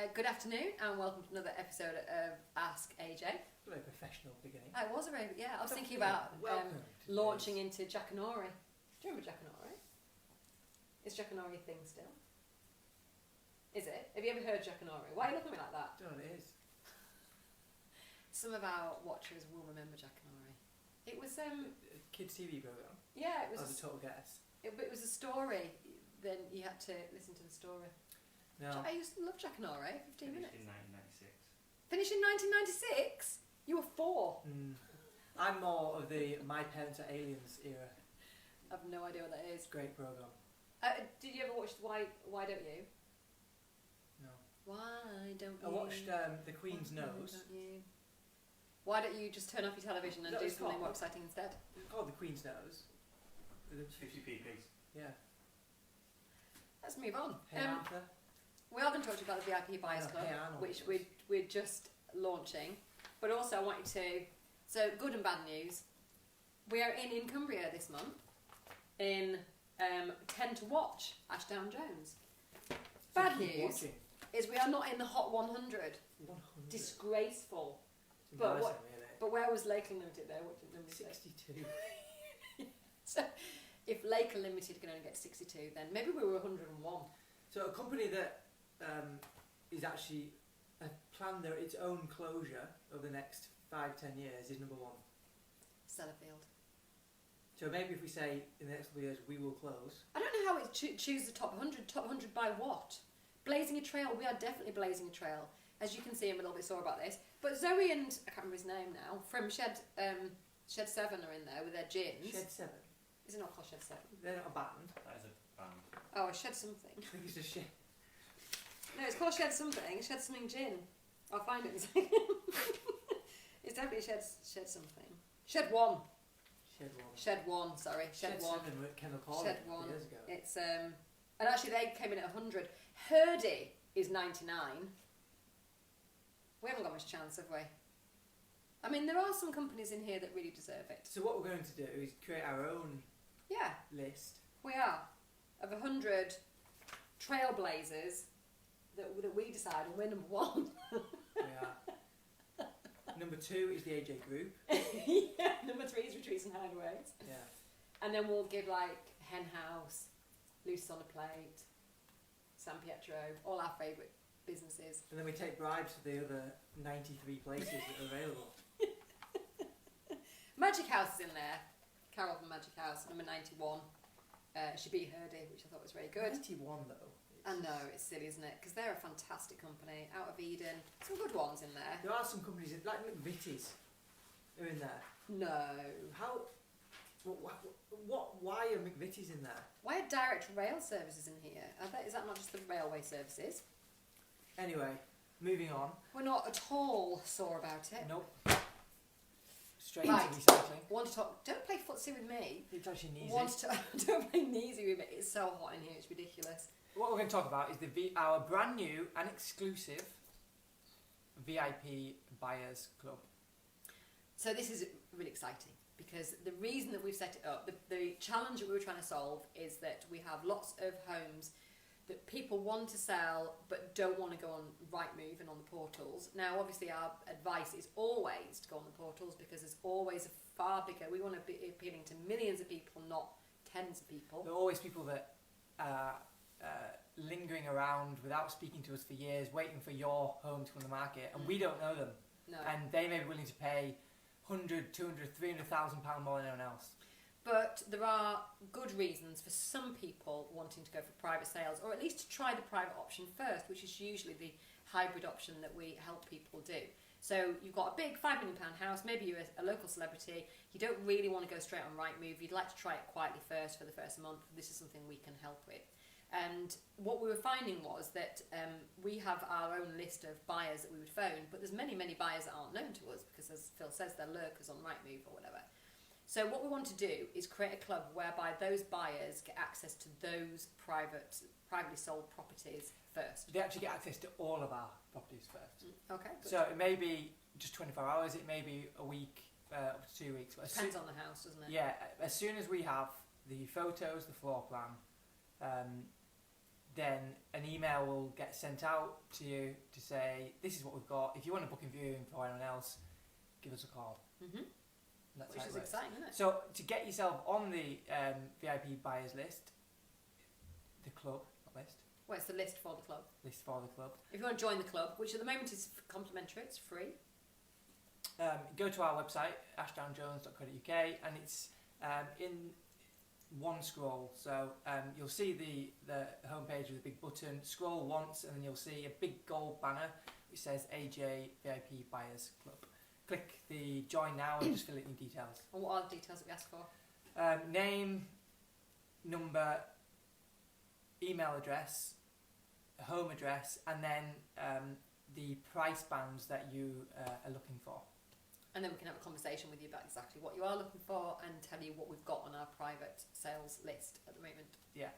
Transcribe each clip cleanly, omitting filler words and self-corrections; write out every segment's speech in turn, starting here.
Good afternoon and welcome to another episode of Ask AJ. A very professional beginning. I was I was thinking about launching into Jackanory. Do you remember Jackanory? Is Jackanory a thing still? Is it? Have you ever heard Jackanory? Why are you looking at me like that? I don't know what it is. Some of our watchers will remember Jackanory. It was A kids' TV program. yeah, it I was was a total guess. it was a story. Then you had to listen to the story. No. I used to love Jackanory. 15 minutes. In 1996. Finished in 1996. You were 4. I'm more of the My Parents Are Aliens era. I've no idea what that is. Great program. Did you ever watch Why Don't You? No. Why don't you? I watched The Queen's Why Nose. don't you? Why don't you just turn off your television and No, do it's something not. more exciting instead? It's called The Queen's Nose. 50p piece. Yeah. Let's move on. Hey Arthur. We are going to talk to you about the VIP Buyers No, Club, Hey Arnold which was. we're just launching. But also I want you to... So, good and bad news. We are in Cumbria this month in 10 to watch, Ashdown Jones. Bad So keep news watching. is we are not in the Hot 100. 100. Disgraceful. It's but embarrassing, what- really. But where was Lakeland Limited there? What did Limited say? 62. So, if Lakeland Limited can only get 62, then maybe we were 101. So a company that is actually planned its own closure over the next 5-10 years is number 1. Sellafield. So maybe if we say in the next couple of years we will close. I don't know how it choose the top 100. Top 100 by what? Blazing a trail. We are definitely blazing a trail. As you can see, I'm a little bit sore about this. But Zoe and I can't remember his name now from Shed 7 are in there with their gins. Shed 7. Is it not called Shed 7? They're not a band. That is a band. Oh, Shed something. I think it's just Shed. No, it's called Shed something. Shed something gin. I'll find it in a second. It's definitely Shed something. Shed 1. Shed 1. Shed 1. Sorry, Shed 1. 7 were at Kendal College Shed 1. years ago. It's and actually they came in at 100. Hurdy is 99. We haven't got much chance, have we? I mean, there are some companies in here that really deserve it. So what we're going to do is create our own Yeah, list. we are. Of 100 trailblazers that we decide, and we're number 1. We are. Number 2 is the AJ Group. Yeah, number 3 is Retreats and Hideaways. Yeah. And then we'll give like Hen House, Loose on a Plate, San Pietro, all our favourite businesses. And then we take bribes for the other 93 places that are available. Magic House is in there. Carol from Magic House, number 91. She beat Hurdy, which I thought was very good. 91 though. I know, it's silly, isn't it? Because they're a fantastic company. Out of Eden. Some good ones in there. There are some companies like McVitie's are in there. No. How? Why are McVitie's in there? Why are direct rail services in here? Is that not just the railway services? Anyway, moving on. We're not at all sore about it. Nope. Straight Right. into recycling. Want to talk? Don't play footsie with me. It's actually easy. Don't play kneesy with me. It's so hot in here. It's ridiculous. What we're going to talk about is our brand new and exclusive VIP Buyers Club. So this is really exciting because the reason that we've set it up, the challenge that we were trying to solve is that we have lots of homes that people want to sell but don't want to go on Rightmove and on the portals. Now, obviously, our advice is always to go on the portals because there's always a far bigger. We want to be appealing to millions of people, not tens of people. There are always people that are lingering around without speaking to us for years, waiting for your home to come on the market, and we don't know them. No. And they may be willing to pay 100, 200, 300,000 pounds more than anyone else. But there are good reasons for some people wanting to go for private sales, or at least to try the private option first, which is usually the hybrid option that we help people do. So you've got a big £5 million house, maybe you're a local celebrity, you don't really want to go straight on Rightmove, you'd like to try it quietly first for the first month. This is something we can help with. And what we were finding was that we have our own list of buyers that we would phone, but there's many, many buyers that aren't known to us because, as Phil says, they're lurkers on Rightmove or whatever. So what we want to do is create a club whereby those buyers get access to those privately sold properties first. They actually get access to all of our properties first. Okay, good. So it may be just 24 hours, it may be a week, up to 2 weeks. But Depends on the house, doesn't it? Yeah, as soon as we have the photos, the floor plan, then an email will get sent out to you to say, this is what we've got. If you want to book a viewing for anyone else, give us a call. Mm-hmm. That's Which how it is works. exciting, isn't it? So to get yourself on the VIP buyers list, the club, not list, Well, it's the list for the club. list for the club, If you want to join the club, which at the moment is complimentary, it's free. go to our website, ashdownjones.co.uk, and it's in one scroll. So you'll see the homepage with a big button. Scroll once, and then you'll see a big gold banner which says AJ VIP Buyers Club. Click the join now and just fill in your details. And what are the details that we ask for? Name, number, email address, home address, and then the price bands that you are looking for. And then we can have a conversation with you about exactly what you are looking for and tell you what we've got on our private sales list at the moment. Yeah.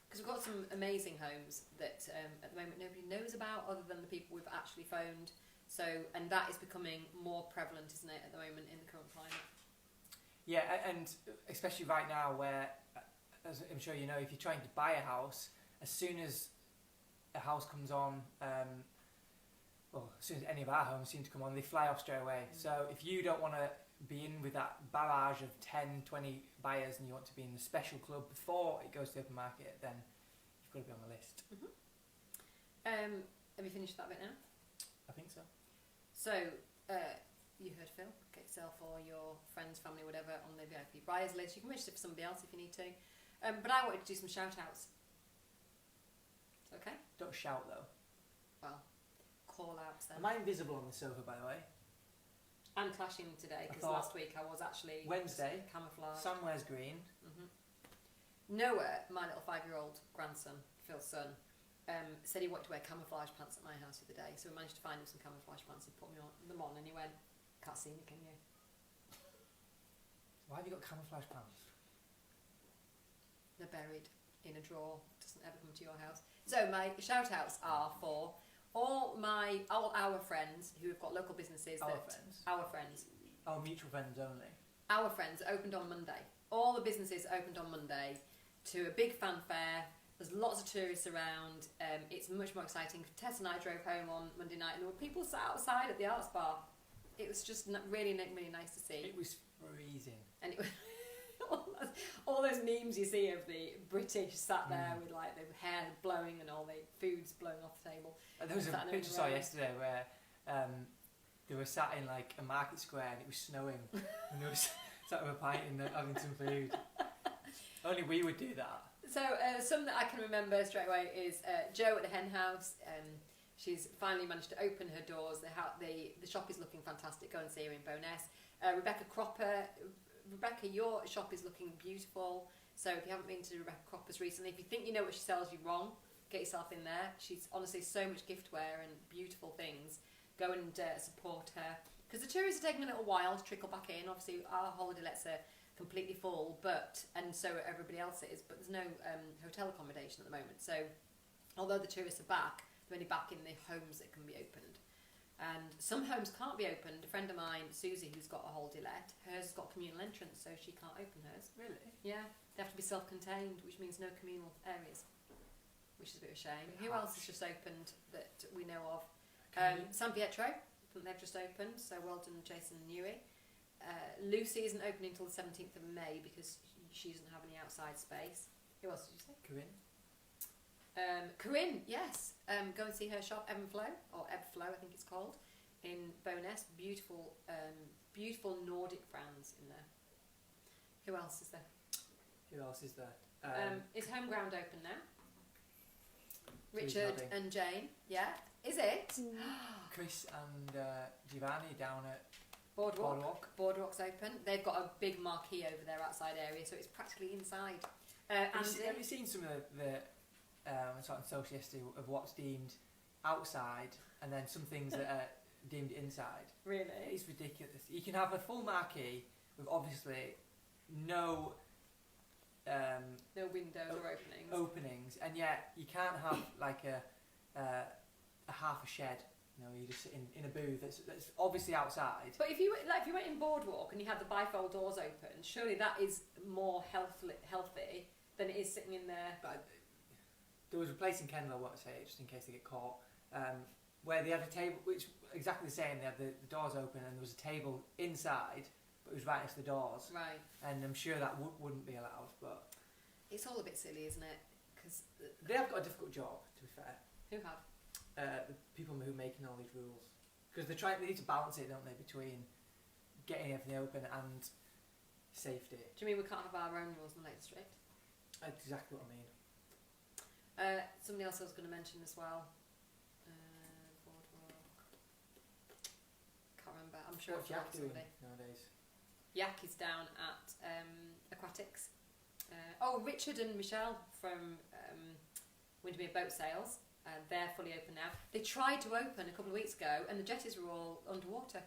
Because we've got some amazing homes that at the moment nobody knows about other than the people we've actually phoned. So, and that is becoming more prevalent, isn't it, at the moment in the current climate? Yeah, and especially right now where, as I'm sure you know, if you're trying to buy a house, as soon as a house comes on, well, as soon as any of our homes seem to come on, they fly off straight away. So if you don't want to be in with that barrage of 10, 20 buyers and you want to be in the special club before it goes to the open market, then you've got to be on the list. Have you finished that bit now? I think so. So, you heard Phil. Get yourself or your friends, family, whatever on the VIP buyers list. You can register for somebody else if you need to. But I wanted to do some shout outs. Okay? Don't shout though. Well, call outs then. Am I invisible on the sofa, by the way? I'm clashing today I because thought last week I was actually Wednesday, camouflage. Sam wears green. Noah, my little 5-year-old grandson, Phil's son, said he wanted to wear camouflage pants at my house the other day, so we managed to find him some camouflage pants and put them on, and he went, "Can't see me, can you?" Why have you got camouflage pants? They're buried in a drawer. Doesn't ever come to your house. So my shout outs are for all our friends who have got local businesses. Our mutual friends only. Our friends opened on Monday. All the businesses opened on Monday to a big fanfare. There's lots of tourists around. It's much more exciting. Tess and I drove home on Monday night and there were people sat outside at the arts bar. It was just really nice to see. It was freezing. And it was all those memes you see of the British sat there with like the hair blowing and all the food's blowing off the table. There was a Sat in picture I the saw rain. yesterday where they were sat in like a market square and it was snowing and they were sat with a pint and having some food. Only we would do that. So some that I can remember straight away is Jo at the Hen House. She's finally managed to open her doors. The shop is looking fantastic. Go and see her in Bowness. Rebecca Cropper. Rebecca, your shop is looking beautiful. So if you haven't been to Rebecca Cropper's recently, if you think you know what she sells, you're wrong. Get yourself in there. She's honestly so much giftware and beautiful things. Go and support her. Because the tourists are taking a little while to trickle back in. Obviously, our holiday lets are completely full, and so everybody else is, but there's no hotel accommodation at the moment. So although the tourists are back, they're only back in the homes that can be opened. And some homes can't be opened. A friend of mine, Susie, who's got a holiday let, hers has got communal entrance, so she can't open hers. Really? Yeah, they have to be self-contained, which means no communal areas, which is a bit of a shame. Bit Who else harsh. has just opened that we know of? Can you- San Pietro, I think they've just opened, so well done Jason and Newey. Lucy isn't opening until the 17th of May because she doesn't have any outside space. Who else did you say? Corinne? Corinne, yes. Go and see her shop, Ebbflow, or Ebbflow I think it's called, in Bowness. Beautiful, beautiful Nordic brands in there. Who else is there? Who else is there? Is Homeground open now? Who's Richard nodding? and Jane, yeah. Is it? Chris and Giovanni down at Boardwalk. Boardwalk. Boardwalk's open. They've got a big marquee over their outside area, so it's practically inside. Have you seen some of the I saw on social yesterday of what's deemed outside and then some things that are deemed inside? Really? It's ridiculous. You can have a full marquee with obviously no No windows or openings. openings, and yet you can't have like a half a shed. You know, you just sit in a booth that's obviously outside. But if you went in Boardwalk and you had the bifold doors open, surely that is more healthy than it is sitting in there. But there was a place in Kenville, I won't say it just in case they get caught, where they had a table, which exactly the same. They had the doors open and there was a table inside, but it was right next to the doors. Right. And I'm sure that wouldn't be allowed, but It's all a bit silly, isn't it? Because they have got a difficult job, to be fair. who have? The people who are making all these rules, because they need to balance it, don't they, between getting everything open and safety. Do you mean we can't have our own rules in the Lake District? That's exactly what I mean. Something else I was going to mention as well. Boardwalk. Can't remember. I'm sure What's it's Yak doing somebody. nowadays? Yak is down at Aquatics. Richard and Michelle from Windermere Boat Sales. They're fully open now. They tried to open a couple of weeks ago and the jetties were all underwater.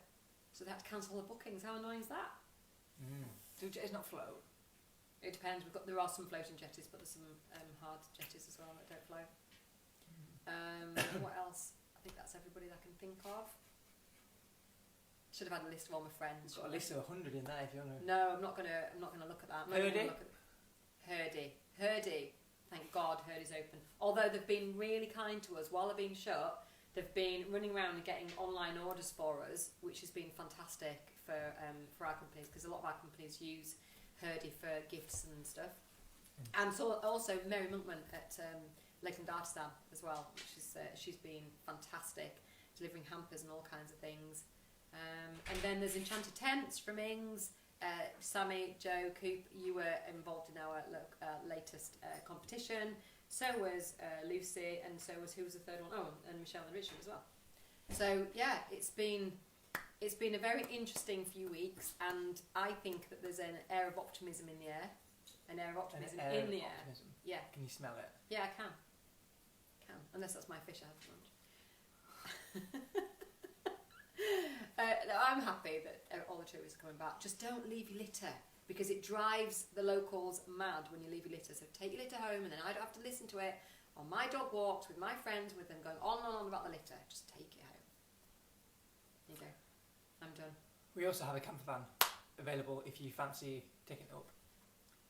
So they had to cancel the bookings. How annoying is that? Do jetties not float? It depends. There are some floating jetties, but there's some hard jetties as well that don't float. What else? I think that's everybody that I can think of. Should have had a list of all my friends. Got a list of 100 in there if you want to. No, I'm not gonna look at that. I'm not Hurdy? gonna look at Hurdy. Thank God Hurdy's open. Although they've been really kind to us while they've been shut. They've been running around and getting online orders for us, which has been fantastic for our companies, because a lot of our companies use Hurdy for gifts and stuff. And so also Mary Monkman at Lakeland Artisan as well, which is she's been fantastic, delivering hampers and all kinds of things. And then there's Enchanted Tents from Ings. Sammy, Joe, Coop, you were involved in our latest competition. So was Lucy, and so was, who was the third one? Oh, and Michelle and Richard as well. So yeah, it's been a very interesting few weeks, and I think that there's an air of optimism in the air. An air of optimism in the air. Optimism. Yeah. Can you smell it? Yeah, I can. Unless that's my fish I had for lunch. I'm happy that all the tourists are coming back. Just don't leave your litter, because it drives the locals mad when you leave your litter. So take your litter home, and then I don't have to listen to it on my dog walks with my friends, with them going on and on about the litter. Just take it home. There you go. I'm done. We also have a camper van available if you fancy taking it up.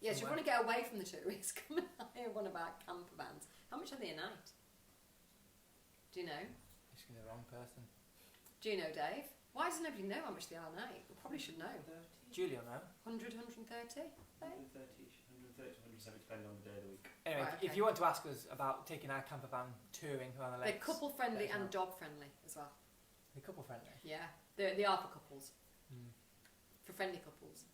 Yes, you somewhere. want to get away from the tourists. Come and hire one of our camper vans. How much are they a night? Do you know? Asking the wrong person. Do you know, Dave? Why does nobody know how much they are a night? We probably should know. 130, Julia, no? 100, 130? 130, 170, depending on the day of the week. Anyway, Right, okay. if you want to ask us about taking our camper van touring around the They're lakes, couple friendly let us and know. dog friendly as well. They're couple friendly. Yeah, they are for couples. For friendly couples.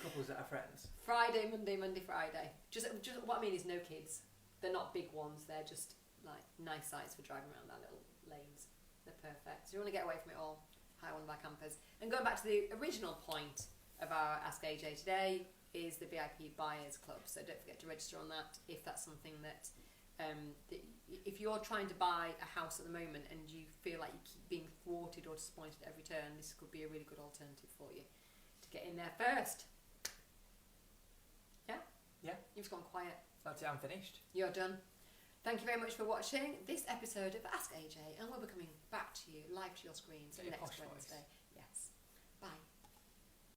Couples that are friends. Friday, Monday, Friday. Just what I mean is no kids. They're not big ones. They're just like nice sites for driving around our little lanes. They're perfect. So you want to get away from it all, hire one of our campers. And going back to the original point of our Ask AJ today is the VIP Buyers Club. So don't forget to register on that if that's something that if you're trying to buy a house at the moment and you feel like you keep being thwarted or disappointed at every turn, this could be a really good alternative for you to get in there first. Yeah? Yeah. You've gone quiet. That's it, I'm finished. You're done. Thank you very much for watching this episode of Ask AJ, and we'll be coming back to you live to your screens Say your next posh voice. Wednesday.